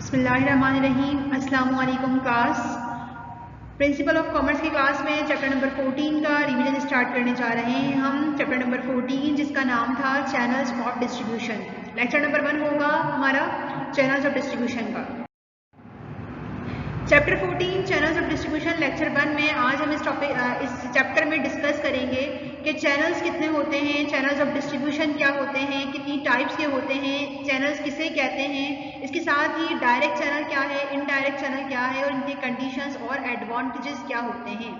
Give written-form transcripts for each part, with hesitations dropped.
बिस्मिल्लाहिर्रहमानिर्रहीम। अस्सलामु अलैकुम क्लास। प्रिंसिपल ऑफ कॉमर्स की क्लास में चैप्टर नंबर 14 का रिवीजन स्टार्ट करने जा रहे हैं हम। चैप्टर नंबर 14 जिसका नाम था channels of distribution. Lecture number 1 होगा हमारा चैनल्स ऑफ डिस्ट्रीब्यूशन का। Chapter 14 channels of distribution lecture 1 में आज हम इस चैप्टर में डिस्कस करेंगे कि चैनल्स कितने होते हैं, चैनल्स ऑफ डिस्ट्रीब्यूशन क्या होते हैं, कितनी टाइप्स के होते हैं, चैनल्स किसे कहते हैं, इसके साथ ही डायरेक्ट चैनल क्या है, इनडायरेक्ट चैनल क्या है और इनके कंडीशंस और एडवांटेजेस क्या होते हैं।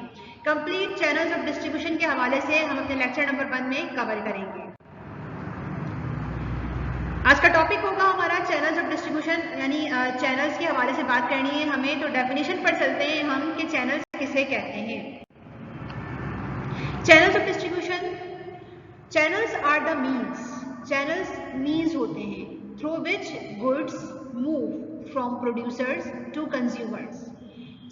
कंप्लीट चैनल्स ऑफ डिस्ट्रीब्यूशन के हवाले से हम अपने लेक्चर नंबर 1 में कवर करेंगे। आज का टॉपिक होगा हमारा चैनल्स ऑफ डिस्ट्रीब्यूशन, यानी चैनल्स के हवाले से बात करनी है हमें। तो डेफिनेशन पर चलते हैं हम कि चैनल्स किसे कहते हैं। Channels of distribution, channels are the means, channels means होते हैं through which goods move from producers to consumers.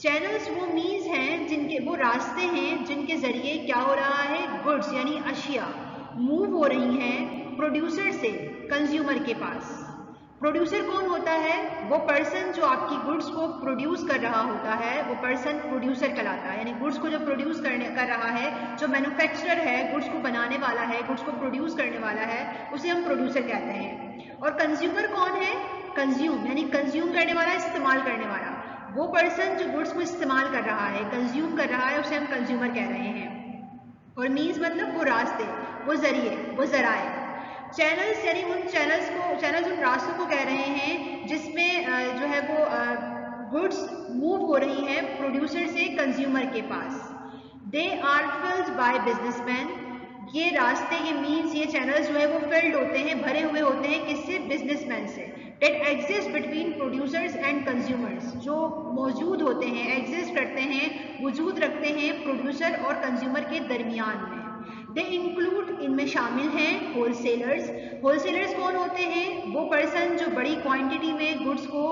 Channels वो मीन्स हैं, जिनके वो रास्ते हैं जिनके जरिए क्या हो रहा है, गुड्स यानी अशिया मूव हो रही हैं प्रोड्यूसर से कंज्यूमर के पास। प्रोड्यूसर कौन होता है? वो पर्सन जो आपकी गुड्स को प्रोड्यूस कर रहा होता है, वो पर्सन प्रोड्यूसर कहलाता है। यानी गुड्स को जो प्रोड्यूस कर रहा है, जो मैन्युफैक्चरर है, गुड्स को बनाने वाला है, गुड्स को प्रोड्यूस करने वाला है, उसे हम प्रोड्यूसर कहते हैं। और कंज्यूमर कौन है? कंज्यूम यानी कंज्यूम करने वाला, इस्तेमाल करने वाला। वो पर्सन जो गुड्स को इस्तेमाल कर रहा है, कंज्यूम कर रहा है, उसे हम कंज्यूमर कह रहे हैं। और मीन्स मतलब वो रास्ते, वो जरिए, वो जराए। चैनल्स यानी उन चैनल्स उन रास्तों को कह रहे हैं जिसमें जो है वो गुड्स मूव हो रही हैं प्रोड्यूसर से कंज्यूमर के पास। They are filled by businessman. ये रास्ते, ये मीन्स, ये चैनल्स जो है वो फिल्ड होते हैं, भरे हुए होते हैं किससे? बिजनेसमैन से। That exist between producers and consumers, जो मौजूद होते हैं, एग्जिस्ट करते हैं, वजूद रखते हैं प्रोड्यूसर और कंज्यूमर के दरमियान में। दे इंक्लूड, इनमें शामिल हैं होलसेलर्स। होलसेलर्स कौन होते हैं? वो पर्सन जो बड़ी क्वांटिटी में गुड्स को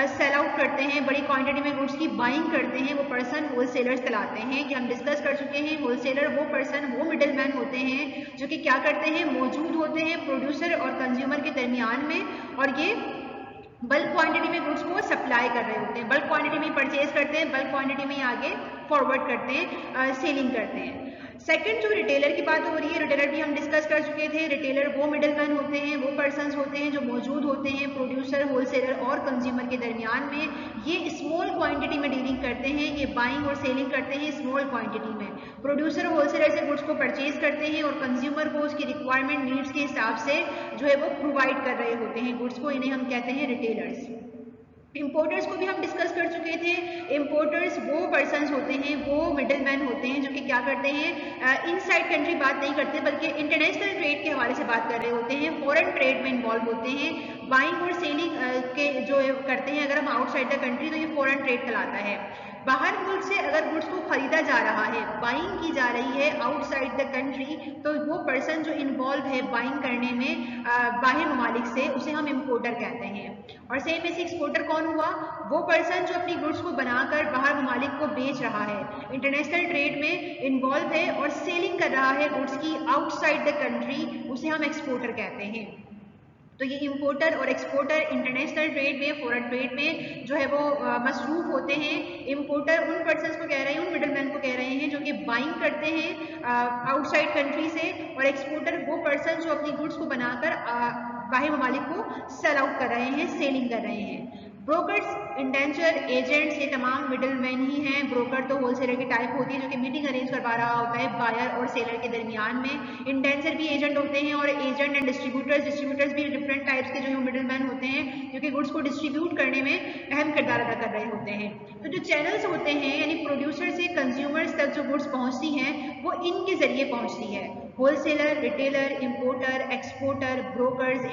सेल आउट करते हैं, बड़ी क्वांटिटी में गुड्स की बाइंग करते हैं, वो पर्सन होलसेलर्स कहलाते हैं। कि हम डिस्कस कर चुके हैं, होलसेलर वो पर्सन, वो मिडिल मैन होते हैं जो कि क्या करते हैं, मौजूद होते हैं प्रोड्यूसर और कंज्यूमर के दरमियान में, और ये बल्क क्वांटिटी में गुड्स को सप्लाई कर रहे होते हैं, बल्क क्वांटिटी में परचेज करते हैं, बल्क क्वांटिटी में आगे फॉरवर्ड करते हैं, सेलिंग करते हैं। सेकंड जो रिटेलर की बात हो रही है, रिटेलर भी हम डिस्कस कर चुके थे। रिटेलर वो मिडिल मैन होते हैं, वो पर्सन्स होते हैं जो मौजूद होते हैं प्रोड्यूसर, होलसेलर और कंज्यूमर के दरमियान में। ये स्मॉल क्वांटिटी में डीलिंग करते हैं, ये बाइंग और सेलिंग करते हैं स्मॉल क्वांटिटी में। प्रोड्यूसर होलसेलर से गुड्स को परचेज करते हैं और कंज्यूमर को उसकी रिक्वायरमेंट, नीड्स के हिसाब से जो है वो प्रोवाइड कर रहे होते हैं गुड्स को। इन्हें हम कहते हैं रिटेलर्स। इंपोर्टर्स को भी हम डिस्कस कर चुके थे। इंपोर्टर्स वो पर्सन्स होते हैं, वो मिडिल मैन होते हैं जो कि क्या करते हैं, इनसाइड कंट्री बात नहीं करते बल्कि इंटरनेशनल ट्रेड के हवाले से बात कर रहे होते हैं, फॉरेन ट्रेड में इन्वॉल्व होते हैं। बाइंग और सेलिंग के जो करते हैं, अगर हम आउटसाइड द कंट्री, तो ये फॉरेन ट्रेड कहलाता है। बाहर मुल्क से अगर गुड्स को खरीदा जा रहा है, बाइंग की जा रही है आउटसाइड द कंट्री, तो वो पर्सन जो इन्वॉल्व है बाइंग करने में बाहर ममालिक से, उसे हम इम्पोर्टर कहते हैं। और सेम में से एक्सपोर्टर कौन हुआ? वो पर्सन जो अपनी गुड्स को बनाकर बाहर ममालिक को बेच रहा है, इंटरनेशनल ट्रेड में इन्वॉल्व है और सेलिंग कर रहा है गुड्स की आउटसाइड द कंट्री, उसे हम एक्सपोर्टर कहते हैं। तो ये इंपोर्टर और एक्सपोर्टर इंटरनेशनल ट्रेड में, फॉरेन ट्रेड में जो है वो मसरूफ होते हैं। इंपोर्टर उन पर्सन्स को कह रहे हैं, उन मिडलमैन को कह रहे हैं जो कि बाइंग करते हैं आउटसाइड कंट्री से, और एक्सपोर्टर वो पर्सन जो अपनी गुड्स को बनाकर बाहर ममालिक को सेल आउट कर रहे हैं, सेलिंग कर रहे हैं। ब्रोकर्स, इंडेंचर, एजेंट्स, ये तमाम मिडिल मैन ही हैं। ब्रोकर तो होलसेलर की टाइप होती है जो कि मीटिंग अरेंज करवा रहा होता है बायर और सेलर के दरमियान में। इंडेंचर भी एजेंट होते हैं, और एजेंट एंड डिस्ट्रीब्यूटर्स भी डिफरेंट टाइप्स के जो मिडिल मैन होते हैं जो कि गुड्स को डिस्ट्रीब्यूट करने में अहम किरदार अदा कर रहे होते हैं। तो जो चैनल्स होते हैं, यानी प्रोड्यूसर से कंज्यूमर्स तक जो गुड्स पहुंचती हैं, वो इनके जरिए पहुंचती है। Wholesaler, retailer, importer, exporter, brokers,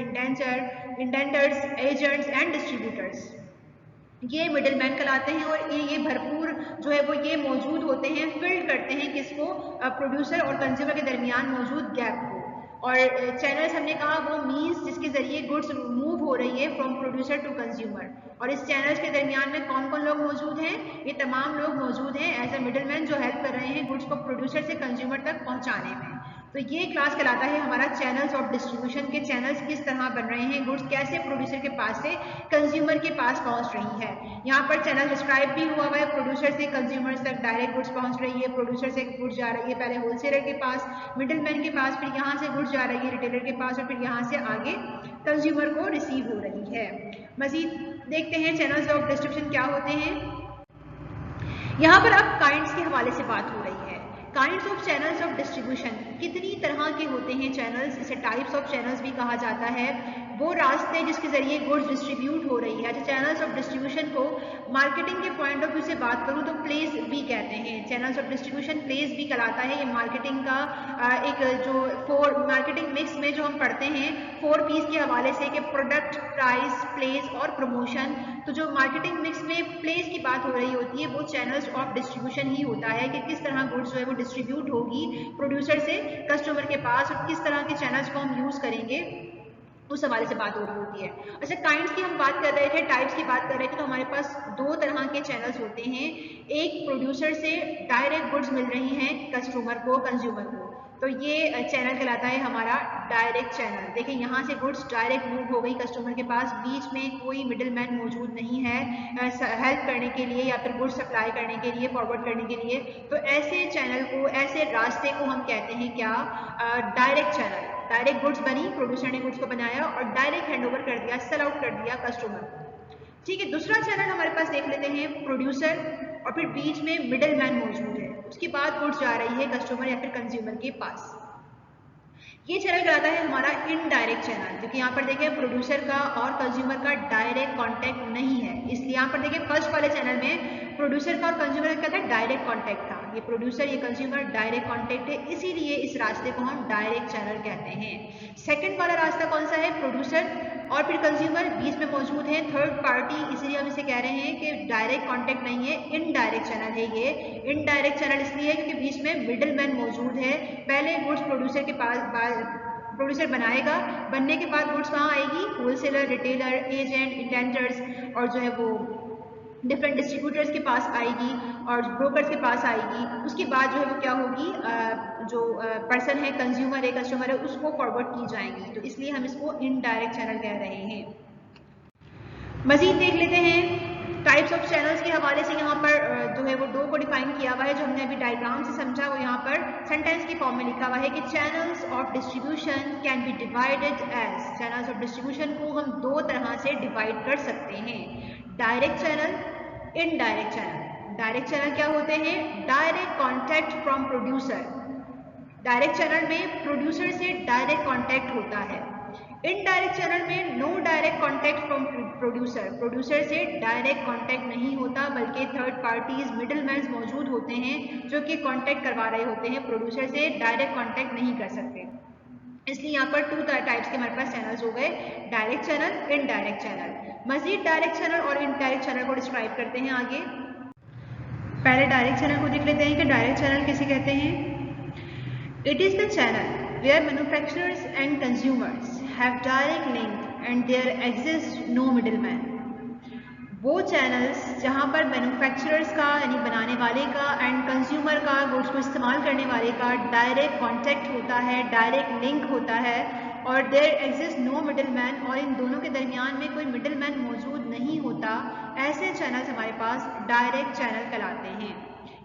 indentors, agents and distributors, ये मिडिल मैन कहलाते हैं। और ये भरपूर जो है वो ये मौजूद होते हैं, फिल्ड करते हैं किसको? प्रोड्यूसर और कंज्यूमर के दरमियान मौजूद गैप को। और चैनल्स हमने कहा वो मीन्स जिसके जरिए गुड्स मूव हो रही है फ्रॉम प्रोड्यूसर टू कंज्यूमर। और इस चैनल्स के दरमियान में कौन कौन लोग मौजूद हैं? ये तमाम लोग मौजूद हैं एज ए मिडिल मैन जो हेल्प कर रहे हैं गुड्स को प्रोड्यूसर से कंज्यूमर तक पहुंचाने में। तो ये क्लास कहलाता है हमारा चैनल्स ऑफ डिस्ट्रीब्यूशन के चैनल्स किस तरह बन रहे हैं, गुड्स कैसे प्रोड्यूसर के पास से कंज्यूमर के पास पहुंच रही है। यहाँ पर चैनल डिस्क्राइब भी हुआ है, प्रोड्यूसर से कंज्यूमर तक डायरेक्ट गुड्स पहुंच रही है, प्रोड्यूसर से गुड्स जा रही है पहले होलसेलर के पास, मिडिलमैन के पास, फिर यहाँ से गुड्स जा रही है रिटेलर के पास और फिर यहाँ से आगे कंज्यूमर को रिसीव हो रही है। मजीद देखते हैं चैनल्स ऑफ डिस्ट्रीब्यूशन क्या होते हैं। यहाँ पर अब काइंड्स के हवाले से बात हो रही है। Kinds of channels of distribution, कितनी तरह के होते हैं चैनल्स, इसे टाइप्स ऑफ चैनल्स भी कहा जाता है। वो रास्ते जिसके जरिए गुड्स डिस्ट्रीब्यूट हो रही है। चैनल्स ऑफ डिस्ट्रीब्यूशन को मार्केटिंग के पॉइंट ऑफ व्यू से बात करूं तो प्लेस भी कहते हैं। चैनल्स ऑफ डिस्ट्रीब्यूशन प्लेस भी कहलाता है। ये मार्केटिंग का एक जो मार्केटिंग मिक्स में जो हम पढ़ते हैं 4 P's के हवाले से कि प्रोडक्ट, प्राइस, प्लेस और प्रमोशन। तो जो मार्केटिंग मिक्स में प्लेस की बात हो रही होती है वो चैनल्स ऑफ डिस्ट्रीब्यूशन ही होता है कि किस तरह गुड्स जो है वो डिस्ट्रीब्यूट होगी प्रोड्यूसर से कस्टमर के पास और किस तरह के चैनल्स को हम यूज करेंगे उस हवाले से बात हो रही होती है। अच्छा, काइंड्स की हम बात कर रहे थे, टाइप्स की बात कर रहे थे, तो हमारे पास 2 तरह के चैनल्स होते हैं। एक प्रोड्यूसर से डायरेक्ट गुड्स मिल रही हैं कस्टमर को, कंज्यूमर को, तो ये चैनल कहलाता है हमारा डायरेक्ट चैनल। देखिए यहाँ से गुड्स डायरेक्ट मूव हो गई कस्टमर के पास, बीच में कोई मिडिल मैन मौजूद नहीं है हेल्प करने के लिए या फिर गुड्स सप्लाई करने के लिए, फॉरवर्ड करने के लिए। तो ऐसे चैनल को, ऐसे रास्ते को हम कहते हैं क्या, डायरेक्ट चैनल। डायरेक्ट गुड्स बनी, प्रोड्यूसर ने गुड्स को बनाया और डायरेक्ट हैंडओवर कर दिया, सेल आउट कर दिया कस्टमर को। ठीक है, दूसरा चैनल हमारे पास देख लेते हैं, प्रोड्यूसर और फिर बीच में मिडिल मैन मौजूद है, उसके बाद गुड्स जा रही है कस्टमर या फिर कंज्यूमर के पास। ये चैनल कहलाता है हमारा इनडायरेक्ट चैनल, क्योंकि यहाँ पर देखिए प्रोड्यूसर का और कंज्यूमर का डायरेक्ट कांटेक्ट नहीं है। इसलिए यहाँ पर देखिए फर्स्ट वाले चैनल में प्रोड्यूसर का और कंज्यूमर का क्या था, डायरेक्ट कांटेक्ट था। ये प्रोड्यूसर, ये कंज्यूमर डायरेक्ट कांटेक्ट है, इसीलिए इस रास्ते को हम डायरेक्ट चैनल कहते हैं। सेकंड वाला रास्ता कौन सा है, प्रोड्यूसर और फिर कंज्यूमर बीच में मौजूद है, थर्ड पार्टी, इसीलिए हम इसे कह रहे हैं कि डायरेक्ट कांटेक्ट नहीं है, इनडायरेक्ट चैनल है। ये इनडायरेक्ट चैनल इसलिए है क्योंकि बीच में मिडिल मैन मौजूद है। पहले गुड्स प्रोड्यूसर के पास, प्रोड्यूसर बनाएगा, बनने के बाद गुड्स कहाँ आएगी, होलसेलर, रिटेलर, एजेंट, इंटेंडर्स और जो है वो डिफरेंट डिस्ट्रीब्यूटर्स के पास आएगी और ब्रोकर्स के पास आएगी। उसके बाद जो है वो क्या होगी, जो पर्सन है, कंज्यूमर है, कस्टमर है, उसको फॉरवर्ड की जाएंगी। तो इसलिए हम इसको इनडायरेक्ट चैनल कह रहे हैं। मजीद देख लेते हैं टाइप्स ऑफ चैनल्स के हवाले से। यहाँ पर जो है वो 2 को डिफाइन किया हुआ है, जो हमने अभी डायग्राम से समझा, वो यहाँ पर सेंटेंस की फॉर्म में लिखा हुआ है कि channels of distribution can be divided as. Channels of distribution को हम 2 तरह से डिवाइड कर सकते हैं, direct channel, indirect channel. Direct channel क्या होते हैं, direct contact from producer. Direct channel में प्रोड्यूसर से डायरेक्ट कॉन्टैक्ट होता है। इनडायरेक्ट चैनल में no direct contact from producer, producer से डायरेक्ट कॉन्टैक्ट नहीं होता, बल्कि थर्ड पार्टीज, मिडिलमैन मौजूद होते हैं जो कि कॉन्टैक्ट करवा रहे होते हैं, प्रोड्यूसर से डायरेक्ट कॉन्टैक्ट नहीं कर सकते। इसलिए यहाँ पर 2 टाइप्स के हमारे पास चैनल्स हो गए, डायरेक्ट चैनल, इनडायरेक्ट चैनल। मजीद डायरेक्ट चैनल और इनडायरेक्ट चैनल को डिस्क्राइब करते हैं आगे। पहले डायरेक्ट चैनल को देख लेते हैं कि डायरेक्ट चैनल किसे कहते हैं। It is the channel where manufacturers and consumers have direct link and there exists no middleman। वो चैनल्स जहाँ पर मैन्युफैक्चरर्स का यानी बनाने वाले का एंड कंज्यूमर का, गुड्स को इस्तेमाल करने वाले का डायरेक्ट कांटेक्ट होता है, डायरेक्ट लिंक होता है और देयर एग्जिस्ट नो मिडिलमैन, और इन दोनों के दरमियान में कोई मिडिलमैन मौजूद नहीं होता। ऐसे चैनल्स हमारे पास डायरेक्ट चैनल कहलाते हैं।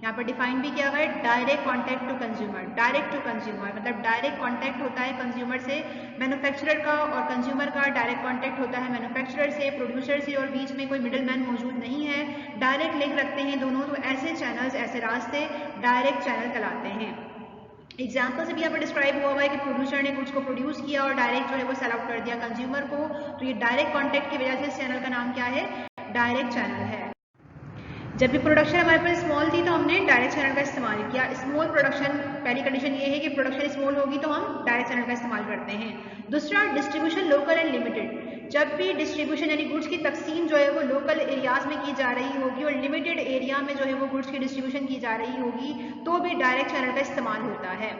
यहाँ पर डिफाइन भी किया हुआ है, direct contact to consumer. Direct to consumer मतलब डायरेक्ट कॉन्टैक्ट होता है कंज्यूमर से मैन्युफैक्चरर का, और कंज्यूमर का डायरेक्ट कॉन्टैक्ट होता है मैन्युफैक्चरर से, प्रोड्यूसर से, और बीच में कोई मिडिल मैन मौजूद नहीं है, डायरेक्ट लिंक रखते हैं दोनों। तो ऐसे चैनल्स, ऐसे रास्ते डायरेक्ट चैनल कहलाते हैं। एग्जाम्पल से भी यहाँ पर डिस्क्राइब हुआ है कि प्रोड्यूसर ने गुड्स को प्रोड्यूस किया और डायरेक्ट जो है वो सेल आउट कर दिया कंज्यूमर को। तो ये डायरेक्ट कॉन्टैक्ट की वजह से इस चैनल का नाम क्या है, डायरेक्ट चैनल है। जब भी प्रोडक्शन हमारे पास स्मॉल थी तो हमने डायरेक्ट चैनल का इस्तेमाल किया। स्मॉल प्रोडक्शन, पहली कंडीशन ये है कि प्रोडक्शन स्मॉल होगी तो हम डायरेक्ट चैनल का इस्तेमाल करते हैं। दूसरा, डिस्ट्रीब्यूशन लोकल एंड लिमिटेड। जब भी डिस्ट्रीब्यूशन यानी गुड्स की तकसीम जो है वो लोकल एरियाज में की जा रही होगी और लिमिटेड एरिया में जो है वो गुड्स की डिस्ट्रीब्यूशन की जा रही होगी तो भी डायरेक्ट चैनल का इस्तेमाल होता है।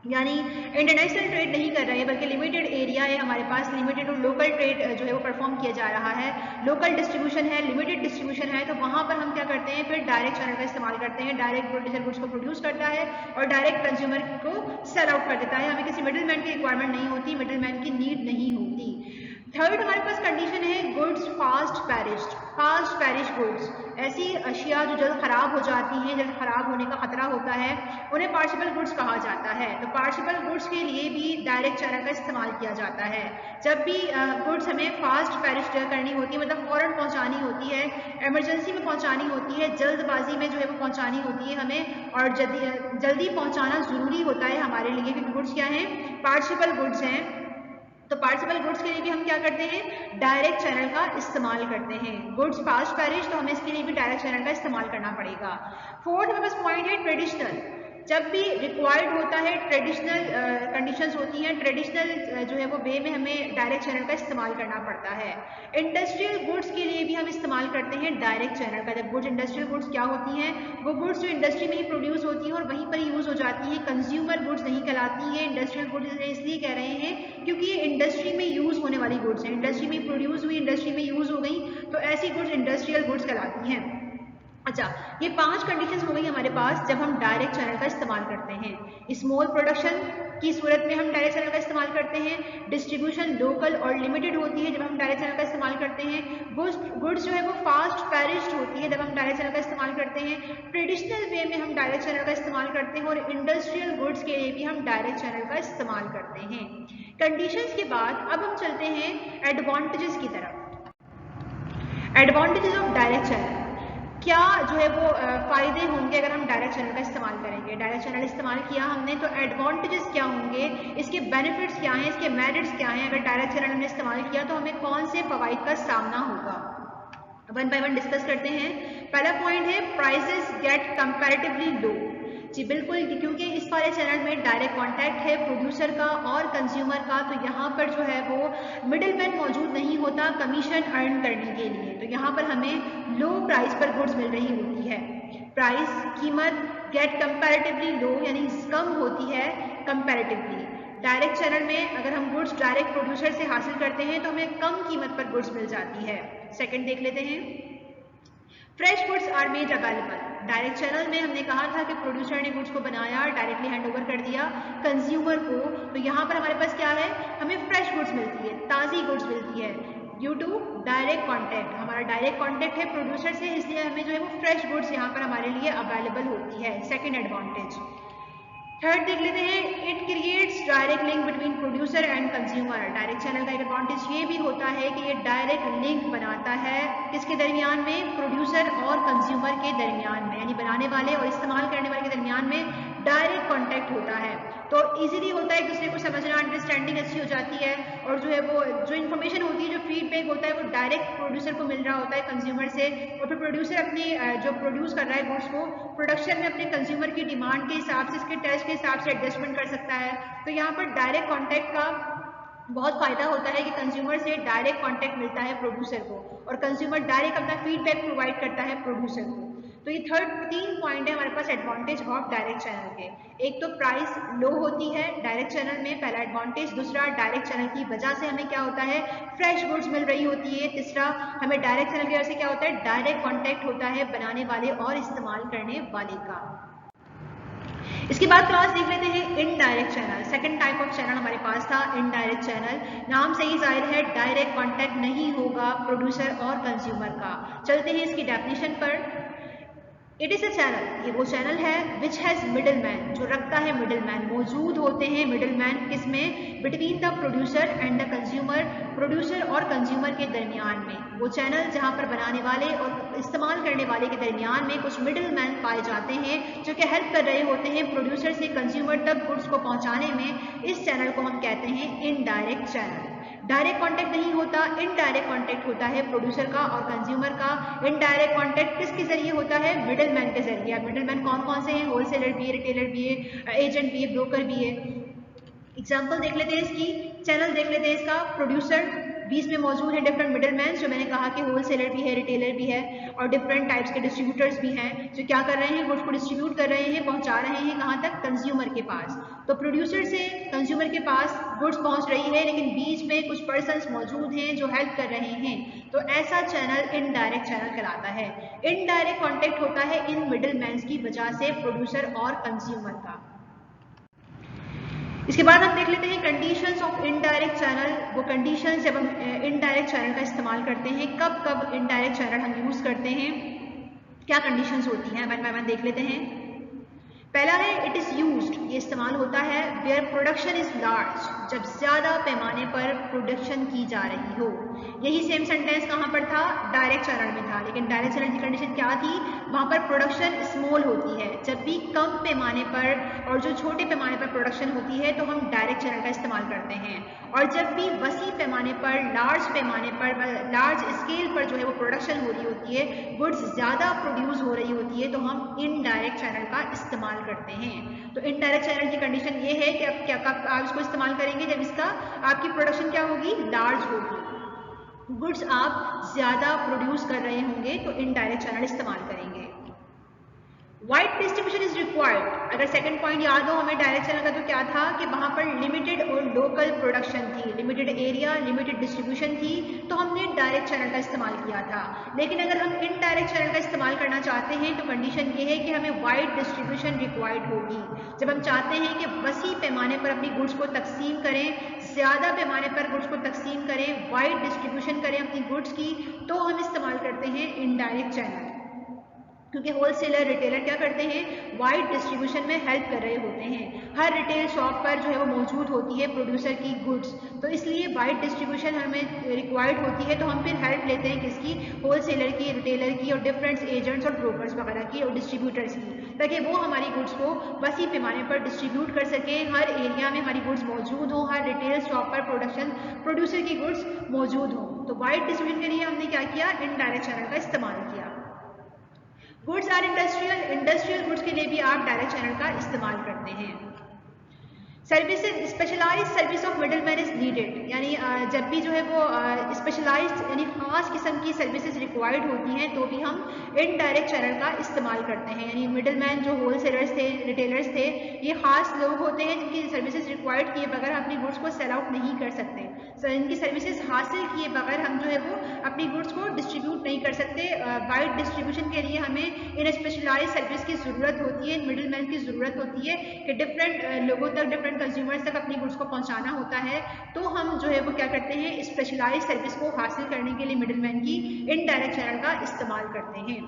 यानी इंटरनेशनल ट्रेड नहीं कर रहे हैं, बल्कि लिमिटेड एरिया है हमारे पास, लिमिटेड और लोकल ट्रेड जो है वो परफॉर्म किया जा रहा है, लोकल डिस्ट्रीब्यूशन है, लिमिटेड डिस्ट्रीब्यूशन है, तो वहाँ पर हम क्या करते हैं, फिर डायरेक्ट चैनल का इस्तेमाल करते हैं। डायरेक्ट प्रोड्यूसर गुड्स को प्रोड्यूस करता है और डायरेक्ट कंज्यूमर को सेल आउट कर देता है। हमें किसी मिडिल मैन की रिक्वायरमेंट नहीं होती, मिडिल मैन की नीड नहीं होती। थर्ड हमारे पास कंडीशन है goods fast perished. Fast perish goods, ऐसी अशिया जो जल्द खराब हो जाती हैं, जल्द खराब होने का खतरा होता है, उन्हें पार्शिबल गुड्स कहा जाता है। तो पार्शिबल गुड्स के लिए भी डायरेक्ट चैनल का इस्तेमाल किया जाता है। जब भी गुड्स हमें फास्ट पेरिश करनी होती है, मतलब फौरन पहुंचानी होती है, इमरजेंसी में पहुंचानी होती है, जल्दबाजी में जो है वो पहुंचानी होती है हमें, और जल्दी पहुंचाना जरूरी होता है हमारे लिए, क्योंकि गुड्स क्या है, पार्शिबल गुड्स हैं। तो पार्शिबल गुड्स के लिए भी हम क्या करते हैं, डायरेक्ट चैनल का इस्तेमाल करते हैं। गुड्स फास्ट पेरिश, तो हमें इसके लिए भी डायरेक्ट चैनल का इस्तेमाल करना पड़ेगा। फोर्थ हमारे पास पॉइंट है ट्रेडिशनल। जब भी रिक्वायर्ड होता है, ट्रेडिशनल कंडीशंस होती हैं, ट्रेडिशनल जो है वो वे में हमें डायरेक्ट चैनल का इस्तेमाल करना पड़ता है। इंडस्ट्रियल गुड्स के लिए भी हम इस्तेमाल करते हैं डायरेक्ट चैनल का। जब गुड्स, इंडस्ट्रियल गुड्स क्या होती हैं, वो गुड्स जो इंडस्ट्री में ही प्रोड्यूस होती है और वहीं पर यूज हो जाती है, कंज्यूमर गुड्स नहीं कहलाती है। इंडस्ट्रियल गुड्स इसलिए कह रहे हैं क्योंकि ये इंडस्ट्री में यूज होने वाली गुड्स हैं, इंडस्ट्री में प्रोड्यूस हुई, इंडस्ट्री में यूज हो गई, तो ऐसी गुड्स इंडस्ट्रियल गुड्स कहलाती हैं। अच्छा, ये 5 कंडीशंस हो गई हमारे पास जब हम डायरेक्ट चैनल का इस्तेमाल करते हैं। स्मॉल प्रोडक्शन की सूरत में हम डायरेक्ट चैनल का इस्तेमाल करते हैं। डिस्ट्रीब्यूशन लोकल और लिमिटेड होती है जब हम डायरेक्ट चैनल का इस्तेमाल करते हैं। गुड्स जो है वो फास्ट पेरिश्ड होती है जब हम डायरेक्ट चैनल का इस्तेमाल करते हैं। ट्रेडिशनल वे में हम डायरेक्ट चैनल का इस्तेमाल करते हैं, और इंडस्ट्रियल गुड्स के लिए भी हम डायरेक्ट चैनल का इस्तेमाल करते हैं। कंडीशंस के बाद अब हम चलते हैं एडवांटेजेस की तरफ। एडवांटेजेस ऑफ डायरेक्ट चैनल, क्या जो है वो फायदे होंगे अगर हम डायरेक्ट चैनल का इस्तेमाल करेंगे। डायरेक्ट चैनल इस्तेमाल किया हमने, तो एडवांटेजेस क्या होंगे, इसके बेनिफिट्स क्या हैं, इसके मेरिट्स क्या हैं। अगर डायरेक्ट चैनल हमने इस्तेमाल किया तो हमें कौन से फवाइद का सामना होगा, वन बाय वन डिस्कस करते हैं। पहला पॉइंट है प्राइसेस गेट कंपैरेटिवली लो। जी बिल्कुल, क्योंकि इस वाले चैनल में डायरेक्ट कांटेक्ट है प्रोड्यूसर का और कंज्यूमर का, तो यहाँ पर जो है वो मिडिलमैन मौजूद नहीं होता कमीशन अर्न करने के लिए। तो यहाँ पर हमें लो प्राइस पर गुड्स मिल रही होती है। प्राइस, कीमत गेट कंपैरेटिवली लो, यानी कम होती है कंपैरेटिवली। डायरेक्ट चैनल में अगर हम गुड्स डायरेक्ट प्रोड्यूसर से हासिल करते हैं तो हमें कम कीमत पर गुड्स मिल जाती है। सेकंड देख लेते हैं, fresh goods are made available. Direct channel में हमने कहा था कि प्रोड्यूसर ने गुड्स को बनाया, डायरेक्टली हैंड ओवर कर दिया कंज्यूमर को, तो यहाँ पर हमारे पास क्या है, हमें फ्रेश गुड्स मिलती है, ताज़ी गुड्स मिलती है ड्यू टू डायरेक्ट कॉन्टैक्ट। हमारा डायरेक्ट कॉन्टैक्ट है प्रोड्यूसर से, इसलिए हमें जो है वो फ्रेश गुड्स यहाँ पर हमारे लिए अवेलेबल होती है। Second advantage. थर्ड देख लेते हैं, it creates direct link between producer and consumer. Direct channel का एक एडवांटेज ये भी होता है कि ये डायरेक्ट लिंक बनाता है किसके दरमियान में, प्रोड्यूसर और कंज्यूमर के दरमियान में, यानी बनाने वाले और इस्तेमाल करने वाले के दरमियान में डायरेक्ट कॉन्टैक्ट होता है, तो इजीली होता है, एक दूसरे को समझना, अंडरस्टैंडिंग अच्छी हो जाती है, और जो है वो जो इन्फॉर्मेशन होती है, जो फीडबैक होता है, वो डायरेक्ट प्रोड्यूसर को मिल रहा होता है कंज्यूमर से, और फिर प्रोड्यूसर अपने जो प्रोड्यूस कर रहा है गुड्स को प्रोडक्शन में अपने कंज्यूमर की डिमांड के हिसाब से, इसके टेस्ट के हिसाब से एडजस्टमेंट कर सकता है। तो यहाँ पर डायरेक्ट कॉन्टैक्ट का बहुत फायदा होता है कि कंज्यूमर से डायरेक्ट कॉन्टैक्ट मिलता है प्रोड्यूसर को, और कंज्यूमर डायरेक्ट अपना फीडबैक प्रोवाइड करता है प्रोड्यूसर को। तो ये तीन पॉइंट है हमारे पास एडवांटेज ऑफ डायरेक्ट चैनल के। एक तो प्राइस लो होती है डायरेक्ट चैनल में, पहला एडवांटेज। दूसरा, डायरेक्ट चैनल की वजह से हमें क्या होता है, फ्रेश गुड्स मिल रही होती है। तीसरा, हमें डायरेक्ट चैनल की वजह से क्या होता है, डायरेक्ट कॉन्टैक्ट होता है बनाने वाले और इस्तेमाल करने वाले का। इसके बाद क्लास देख लेते हैं indirect channel. Second type of channel हमारे पास था इनडायरेक्ट चैनल। नाम से ही जाहिर है डायरेक्ट कांटेक्ट नहीं होगा प्रोड्यूसर और कंज्यूमर का। चलते हैं इसकी डेफिनेशन पर। इट इज अ चैनल, ये वो चैनल है विच हैज मिडिल मैन, जो रखता है मिडिल मैन, मौजूद होते हैं मिडिल मैन किसमें, between the producer and the consumer, producer और कंज्यूमर के दरमियान में। वो चैनल जहां पर बनाने वाले और इस्तेमाल करने वाले के दरमियान में कुछ मिडिल मैन पाए जाते हैं जो कि हेल्प कर रहे होते हैं प्रोड्यूसर से कंज्यूमर तक गुड्स को पहुंचाने में। इस चैनल को हम कहते हैं इनडायरेक्ट चैनल। डायरेक्ट कांटेक्ट नहीं होता, इनडायरेक्ट कांटेक्ट होता है प्रोड्यूसर का और कंज्यूमर का। इनडायरेक्ट कांटेक्ट किसके जरिए होता है, मिडिलमैन के जरिए। मिडिलमैन कौन कौन से हैं, होलसेलर भी है, रिटेलर भी है, एजेंट भी है, ब्रोकर भी है। एग्जाम्पल देख लेते हैं इसकी, चैनल देख लेते हैं इसका। प्रोड्यूसर बीच में मौजूद है डिफरेंट मिडलमैन, जो मैंने कहा कि होलसेलर भी है, रिटेलर भी है, और डिफरेंट टाइप्स के डिस्ट्रीब्यूटर्स भी हैं जो क्या कर रहे हैं, गुड्स को डिस्ट्रीब्यूट कर रहे हैं, पहुंचा रहे हैं कहाँ तक, कंज्यूमर के पास। तो प्रोड्यूसर से कंज्यूमर के पास गुड्स पहुंच रही है, लेकिन बीच में कुछ पर्सन्स मौजूद हैं जो हेल्प कर रहे हैं, तो ऐसा चैनल इनडायरेक्ट चैनल कहलाता है। इनडायरेक्ट कॉन्टेक्ट होता है इन मिडलमैन्स की वजह से प्रोड्यूसर और कंज्यूमर का। इसके बाद हम देख लेते हैं कंडीशंस ऑफ इनडायरेक्ट चैनल। वो कंडीशंस जब हम इनडायरेक्ट चैनल का इस्तेमाल करते हैं, कब कब इनडायरेक्ट चैनल हम यूज करते हैं, क्या कंडीशंस होती हैं, वन बाय वन देख लेते हैं। पहला है इट इज यूज्ड, ये इस्तेमाल होता है वेयर प्रोडक्शन इज लार्ज, जब ज्यादा पैमाने पर प्रोडक्शन की जा रही हो। यही सेम सेंटेंस कहाँ पर था, डायरेक्ट चैनल में था, लेकिन डायरेक्ट चैनल की कंडीशन क्या थी, वहां पर प्रोडक्शन स्मॉल होती है। जब भी कम पैमाने पर और जो छोटे पैमाने पर प्रोडक्शन होती है तो हम डायरेक्ट चैनल का इस्तेमाल करते हैं, और जब भी वसी पैमाने पर, लार्ज पैमाने पर, लार्ज स्केल पर जो है वो प्रोडक्शन हो रही होती है, गुड्स ज्यादा प्रोड्यूस हो रही होती है, तो हम इनडायरेक्ट चैनल का इस्तेमाल करते हैं। तो इनडायरेक्ट चैनल की कंडीशन ये है कि आप क्या आप इसको इस्तेमाल करेंगे जब इसका आपकी प्रोडक्शन क्या होगी, लार्ज होगी, गुड्स आप ज्यादा प्रोड्यूस कर रहे होंगे, तो इनडायरेक्ट चैनल इस्तेमाल करेंगे। वाइड डिस्ट्रीब्यूशन इज रिक्वायर्ड, अगर सेकंड पॉइंट याद हो हमें डायरेक्ट चैनल का, तो क्या था कि वहां पर लिमिटेड और लोकल प्रोडक्शन थी, लिमिटेड एरिया, लिमिटेड डिस्ट्रीब्यूशन थी, तो हमने डायरेक्ट चैनल का इस्तेमाल किया था। लेकिन अगर हम इनडायरेक्ट चैनल का इस्तेमाल करना चाहते हैं तो कंडीशन ये है कि हमें वाइड डिस्ट्रीब्यूशन रिक्वायर्ड होगी। जब हम चाहते हैं कि वसी पैमाने पर अपनी गुड्स को तकसीम करें, ज्यादा पैमाने पर गुड्स को तकसीम करें, वाइड डिस्ट्रीब्यूशन करें अपनी गुड्स की, तो हम इस्तेमाल करते हैं इनडायरेक्ट चैनल, क्योंकि होलसेलर रिटेलर क्या करते हैं, वाइड डिस्ट्रीब्यूशन में हेल्प कर रहे होते हैं। हर रिटेल शॉप पर जो है वो मौजूद होती है प्रोड्यूसर की गुड्स, तो इसलिए वाइड डिस्ट्रीब्यूशन हमें रिक्वायर्ड होती है। तो हम फिर हेल्प लेते हैं किसकी, होलसेलर की, रिटेलर की, और डिफरेंट एजेंट्स और ब्रोकर्स वगैरह की और डिस्ट्रीब्यूटर्स की, ताकि वो हमारी गुड्स को वसी पैमाने पर डिस्ट्रीब्यूट कर सकें, हर एरिया में हमारी गुड्स मौजूद हो, हर रिटेल शॉप पर प्रोड्यूसर की गुड्स मौजूद हो। तो वाइड डिस्ट्रीब्यूशन के लिए हमने क्या किया, इनडायरेक्ट चैनल का इस्तेमाल किया। Goods are industrial, industrial goods के लिए भी आप डायरेक्ट चैनल का इस्तेमाल करते हैं। Services, specialized service of middleman is needed, यानी जब भी जो है वो स्पेशलाइज्ड यानी खास किस्म की सर्विसेज रिक्वायर्ड होती हैं, तो भी हम इनडायरेक्ट चैनल का इस्तेमाल करते हैं। यानी मिडलमैन जो होलसेलर्स थे, रिटेलर्स थे, ये खास लोग होते हैं जिनकी सर्विसेज रिक्वायर्ड किए बगैर अपनी गुड्स को सेल आउट नहीं कर सकते। इनकी सर्विसेज हासिल किए बगैर हम जो है वो अपनी गुड्स को डिस्ट्रीब्यूट नहीं कर सकते। वाइड डिस्ट्रीब्यूशन के लिए हमें इन स्पेशलाइज्ड सर्विस की जरूरत होती है, इन मिडलमैन की जरूरत होती है कि डिफरेंट लोगों तक, डिफरेंट कंज्यूमर्स तक अपनी गुड्स को पहुंचाना होता है। तो हम जो है वो क्या करते हैं, स्पेशलाइज्ड सर्विस को हासिल करने के लिए मिडलमैन की इनडायरेक्ट चैनल का इस्तेमाल करते हैं।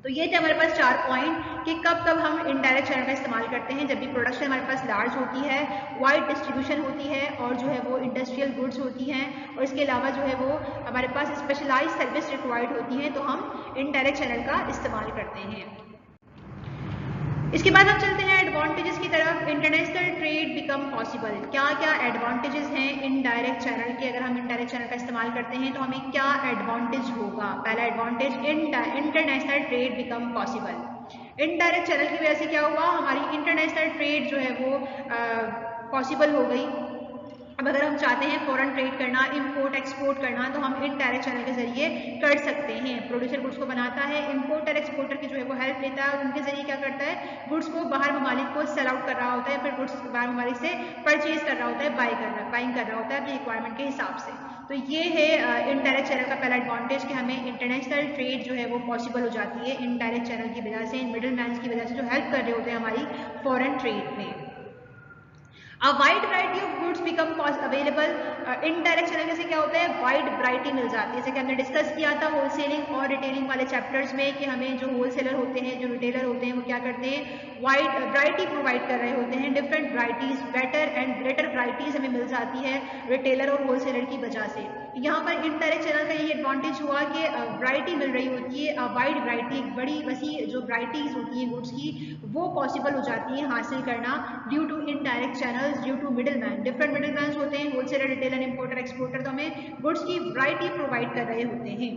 तो ये थे हमारे पास 4 पॉइंट कि कब कब हम इनडायरेक्ट चैनल का इस्तेमाल करते हैं, जब भी प्रोडक्शन हमारे पास लार्ज होती है, वाइड डिस्ट्रीब्यूशन होती है, और जो है वो इंडस्ट्रियल गुड्स होती हैं, और इसके अलावा जो है वो हमारे पास स्पेशलाइज्ड सर्विस रिक्वायर्ड होती है, तो हम इनडायरेक्ट चैनल का इस्तेमाल करते हैं। इसके बाद हम चलते हैं एडवांटेजेस की तरफ। इंटरनेशनल ट्रेड बिकम पॉसिबल, क्या क्या एडवांटेजेस हैं इनडायरेक्ट चैनल के, अगर हम इनडायरेक्ट चैनल का इस्तेमाल करते हैं तो हमें क्या एडवांटेज होगा। पहला advantage, international trade become possible. Indirect channel की वजह से क्या हुआ, हमारी इंटरनेशनल ट्रेड जो है वो पॉसिबल हो गई। अब अगर हम चाहते हैं फॉरेन ट्रेड करना, इंपोर्ट एक्सपोर्ट करना, तो हम इनडायरेक्ट चैनल के जरिए कर सकते हैं। प्रोड्यूसर गुड्स को बनाता है, इंपोर्टर एक्सपोर्टर की जो है वो हेल्प लेता है, और उनके जरिए क्या करता है, गुड्स को बाहर ममालिक को सेल आउट कर रहा होता है, फिर गुड्स बाहर ममालिक से परचेज कर रहा होता है, बाइंग कर रहा होता है अपनी रिक्वायरमेंट के हिसाब से। तो ये है इनडायरेक्ट चैनल का पहला एडवांटेज कि हमें इंटरनेशनल ट्रेड जो है वो पॉसिबल हो जाती है इनडायरेक्ट चैनल की वजह से, इन मिडल मैन की वजह से जो हेल्प कर रहे होते हैं हमारी फॉरेन ट्रेड में। A wide variety of goods become available. Indirect channel से क्या होता है, वाइड वैरायटी मिल जाती है। जैसे कि हमने डिस्कस किया था होलसेलिंग और रिटेलिंग वाले चैप्टर्स में कि हमें जो होलसेलर होते हैं, जो रिटेलर होते हैं, वो क्या करते हैं, वाइड वैरायटी प्रोवाइड कर रहे होते हैं, different varieties, better and greater varieties हमें मिल जाती है रिटेलर और होलसेलर की वजह से। यहाँ पर इनडायरेक्ट चैनल का यही एडवांटेज हुआ कि वैरायटी मिल रही होती है, वाइड वैरायटी, बड़ी वसी जो वैरायटीज होती हैं गुड्स की, वो पॉसिबल हो जाती है हासिल करना due to indirect channels, due to middleman. Different middleman होते हैं, होलसेलर, रिटेलर, इंपोर्टर, एक्सपोर्टर, तो हमें गुड्स की वैरायटी प्रोवाइड कर रहे होते हैं।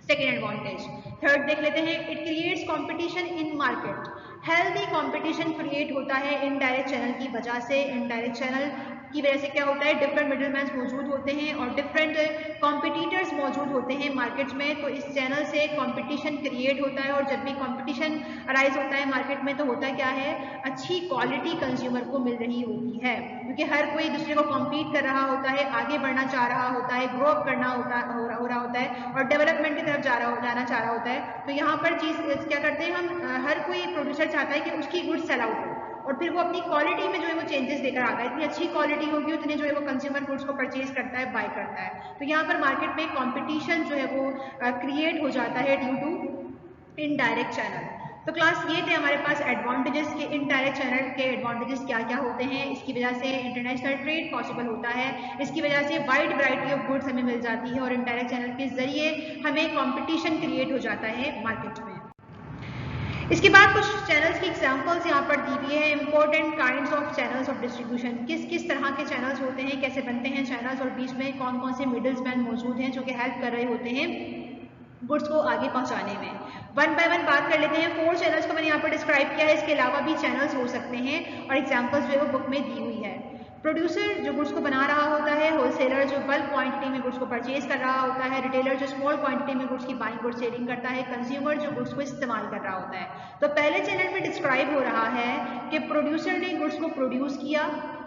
Second advantage. थर्ड देख लेते हैं, it creates competition in market. Healthy competition create होता है इनडायरेक्ट चैनल की वजह से। इनडायरेक्ट चैनल की वजह से क्या होता है, डिफरेंट मिडलमैन मौजूद होते हैं और डिफरेंट कॉम्पिटिटर्स मौजूद होते हैं मार्केट में। तो इस चैनल से कंपटीशन क्रिएट होता है और जब भी कंपटीशन अराइज होता है मार्केट में तो होता क्या है, अच्छी क्वालिटी कंज्यूमर को मिल रही होती है, क्योंकि हर कोई दूसरे को कॉम्पीट कर रहा होता है, आगे बढ़ना चाह रहा होता है, ग्रो अप करना हो रहा होता है और डेवलपमेंट की तरफ जाना चाह रहा होता है। तो यहाँ पर चीज क्या करते हैं हम, हर कोई प्रोड्यूसर चाहता है कि उसकी गुड्स सेल आउट हो और फिर वो अपनी क्वालिटी में जो है वो चेंजेस देकर आता है। इतनी अच्छी क्वालिटी होगी उतने जो है वो कंज्यूमर गुड्स को परचेज करता है, बाय करता है। तो यहाँ पर मार्केट में कंपटीशन जो है वो क्रिएट हो जाता है ड्यू टू इनडायरेक्ट चैनल। तो क्लास ये थे हमारे पास एडवांटेजेस के, इनडायरेक्ट चैनल के एडवांटेजेस क्या क्या होते हैं। इसकी वजह से इंटरनेशनल ट्रेड पॉसिबल होता है, इसकी वजह से वाइड वैरायटी ऑफ गुड्स हमें मिल जाती है और इनडायरेक्ट चैनल के जरिए हमें कंपटीशन क्रिएट हो जाता है मार्केट में। इसके बाद कुछ चैनल्स की एग्जांपल्स यहाँ पर दी हुई है। Important kinds of channels of distribution, किस किस तरह के चैनल्स होते हैं, कैसे बनते हैं चैनल्स और बीच में कौन कौन से मिडल्समैन मौजूद हैं जो कि हेल्प कर रहे होते हैं गुड्स को आगे पहुंचाने में। वन बाय वन बात कर लेते हैं। 4 चैनल्स को मैंने यहाँ पर डिस्क्राइब किया है, इसके अलावा भी चैनल्स हो सकते हैं और एग्जाम्पल्स जो है वो बुक में दी हुई है। प्रोड्यूसर जो गुड्स को बना रहा होता है, होलसेलर जो बल्क क्वांटिटी में गुड्स को परचेज कर रहा होता है, रिटेलर जो स्मॉल क्वांटिटी में गुड्स की बाइंग और सेलिंग करता है, कंज्यूमर जो गुड्स को इस्तेमाल कर रहा होता है। तो पहले चैनल में डिस्क्राइब हो रहा है कि प्रोड्यूसर ने गुड्स को प्रोड्यूस किया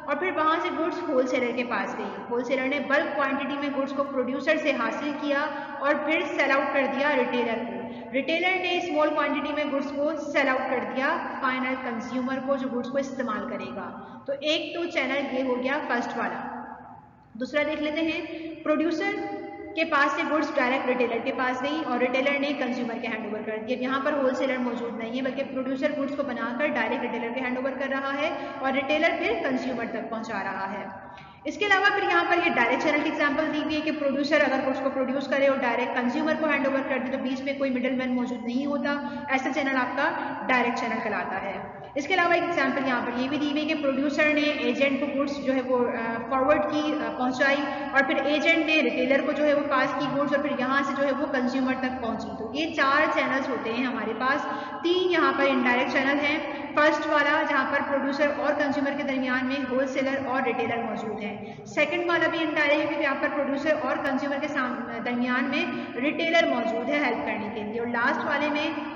और फिर वहां से गुड्स होलसेलर के पास गई, होलसेलर ने बल्क क्वांटिटी में गुड्स को प्रोड्यूसर से हासिल किया और फिर सेल आउट कर दिया रिटेलर को, रिटेलर ने स्मॉल क्वांटिटी में गुड्स को सेल आउट कर दिया फाइनल कंज्यूमर को जो गुड्स को इस्तेमाल करेगा। तो एक तो चैनल ये हो गया फर्स्ट वाला। दूसरा देख लेते हैं, प्रोड्यूसर के पास से गुड्स डायरेक्ट रिटेलर के पास गई और रिटेलर ने कंज्यूमर के हैंड ओवर कर दिया। यहाँ पर होलसेलर मौजूद नहीं है बल्कि प्रोड्यूसर गुड्स को बनाकर डायरेक्ट रिटेलर के हैंड ओवर कर रहा है और रिटेलर फिर कंज्यूमर तक पहुंचा रहा है। इसके अलावा फिर यहाँ पर ये डायरेक्ट चैनल की एग्जांपल दी हुई है कि प्रोड्यूसर अगर गुड्स को प्रोड्यूस करे और डायरेक्ट कंज्यूमर को हैंड ओवर कर दे तो बीच में कोई मिडलमैन मौजूद नहीं होता, ऐसा चैनल आपका डायरेक्ट चैनल कहलाता है। इसके अलावा एक एग्जांपल यहाँ पर ये भी दी हुई है कि प्रोड्यूसर ने एजेंट को गुड्स जो है वो फॉरवर्ड की, पहुंचाई और फिर एजेंट ने रिटेलर को जो है वो पास की गुड्स और फिर यहाँ से जो है वो कंज्यूमर तक पहुंची। तो ये 4 चैनल्स होते हैं हमारे पास। 3 यहाँ पर इनडायरेक्ट चैनल हैं, फर्स्ट वाला जहाँ पर प्रोड्यूसर और कंज्यूमर के दरमियान में होलसेलर और रिटेलर मौजूद है, सेकंड वाला भी इनडायरेक्ट है क्योंकि यहाँ पर प्रोड्यूसर और कंज्यूमर के दरमियान में रिटेलर मौजूद है हेल्प करने के लिए, और लास्ट वाले में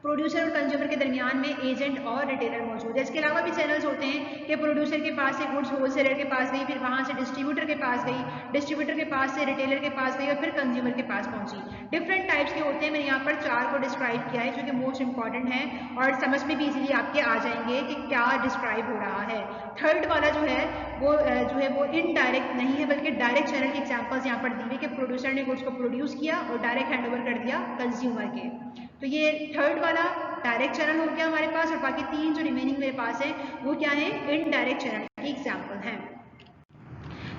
प्रोड्यूसर और कंज्यूमर के दरमियान में एजेंट और रिटेलर मौजूद है। इसके अलावा भी चैनल्स होते हैं कि प्रोड्यूसर के पास से गुड्स होलसेलर के पास गई, फिर वहां से डिस्ट्रीब्यूटर के पास गई, डिस्ट्रीब्यूटर के पास से रिटेलर के पास गई और फिर कंज्यूमर के पास पहुंची। डिफरेंट टाइप्स के होते हैं, मैंने यहाँ पर 4 को डिस्क्राइब किया है जो कि मोस्ट इंपॉर्टेंट है और समझ में भी इजीली आपके आ जाएंगे कि क्या डिस्क्राइब हो रहा है। थर्ड वाला जो है वो इनडायरेक्ट नहीं है बल्कि डायरेक्ट चैनल की एग्जांपल्स यहाँ पर दी हुई कि प्रोड्यूसर ने गुड्स को प्रोड्यूस किया और डायरेक्ट हैंडओवर कर दिया कंज्यूमर के। तो ये थर्ड वाला डायरेक्ट चैनल हो गया हमारे पास और बाकी 3 जो रिमेनिंग मेरे पास है वो क्या है, इनडायरेक्ट चैनल की एग्जांपल हैं।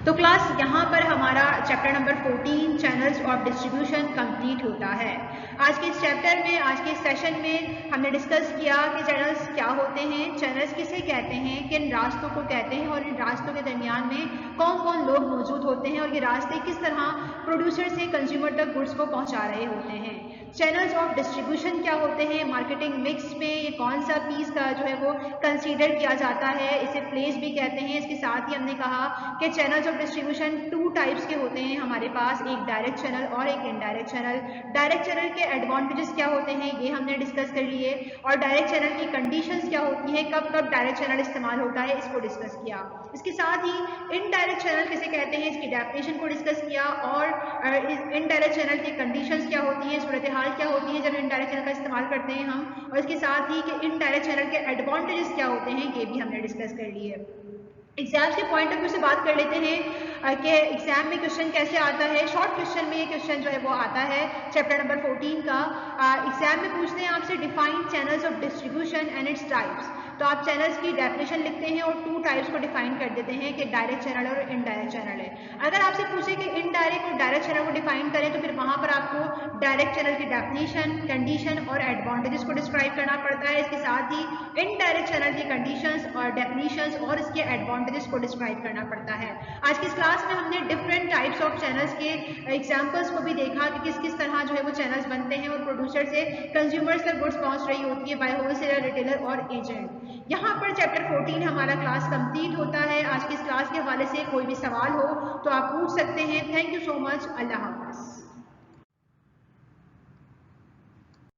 तो क्लास यहाँ पर हमारा chapter number 14 channels of distribution complete होता है। आज के इस चैप्टर में, आज के इस सेशन में हमने डिस्कस किया कि चैनल्स क्या होते हैं, चैनल्स किसे कहते हैं, किन रास्तों को कहते हैं और इन रास्तों के दरमियान में कौन कौन लोग मौजूद होते हैं और ये रास्ते किस तरह प्रोड्यूसर से कंज्यूमर तक गुड्स को पहुंचा रहे होते हैं। चैनल्स ऑफ डिस्ट्रीब्यूशन क्या होते हैं, मार्केटिंग मिक्स में ये कौन सा पीस का जो है वो कंसीडर किया जाता है, इसे प्लेस भी कहते हैं। इसके साथ ही हमने कहा कि चैनल्स ऑफ डिस्ट्रीब्यूशन 2 टाइप्स के होते हैं हमारे पास, एक डायरेक्ट चैनल और एक इनडायरेक्ट चैनल। डायरेक्ट चैनल के एडवांटेजेस क्या होते हैं ये हमने डिस्कस कर लिए और डायरेक्ट चैनल की कंडीशंस क्या होती है, कब कब डायरेक्ट चैनल इस्तेमाल होता है, इसको डिस्कस किया। इसके साथ ही इनडायरेक्ट चैनल किसे कहते हैं इसकी डेफिनेशन को डिस्कस किया और इनडायरेक्ट चैनल की कंडीशंस क्या होती है, सूरत हाल क्या होती है जब इनडायरेक्ट चैनल का इस्तेमाल करते हैं हम, और इसके साथ ही कि इनडायरेक्ट चैनल के एडवांटेजेस क्या होते हैं ये भी हमने डिस्कस कर लिए। एग्जाम्स के पॉइंट ऑफ व्यू से बात कर लेते हैं कि एग्जाम में क्वेश्चन कैसे आता है। शॉर्ट क्वेश्चन में ये क्वेश्चन जो है वो आता है चैप्टर नंबर 14 का। एग्जाम में पूछते हैं आपसे define channels of distribution and its types. तो आप चैनल्स की डेफिनेशन लिखते हैं और 2 टाइप्स को डिफाइन कर देते हैं कि डायरेक्ट चैनल और इनडायरेक्ट चैनल है। अगर आपसे पूछे कि इनडायरेक्ट और डायरेक्ट चैनल को डिफाइन करें तो फिर वहां पर आपको डायरेक्ट चैनल की डेफिनेशन, कंडीशन और एडवांटेजेस को डिस्क्राइब करना पड़ता है। इसके साथ ही इनडायरेक्ट चैनल की कंडीशंस और डेफिनेशंस और इसके एडवांटेजेस को डिस्क्राइब करना पड़ता है। आज की इस क्लास में हमने डिफरेंट टाइप्स ऑफ चैनल्स के एग्जाम्पल्स को भी देखा कि किस किस तरह जो है वो चैनल्स बनते हैं और प्रोड्यूसर से कंज्यूमर्स तक गुड्स पहुंच रही होती है बाय होलसेलर, रिटेलर और एजेंट। यहाँ पर चैप्टर 14 हमारा क्लास कंप्लीट होता है। आज की इस क्लास के हवाले से कोई भी सवाल हो तो आप पूछ सकते हैं। Thank you so much. अल्लाह हाफ़िज़।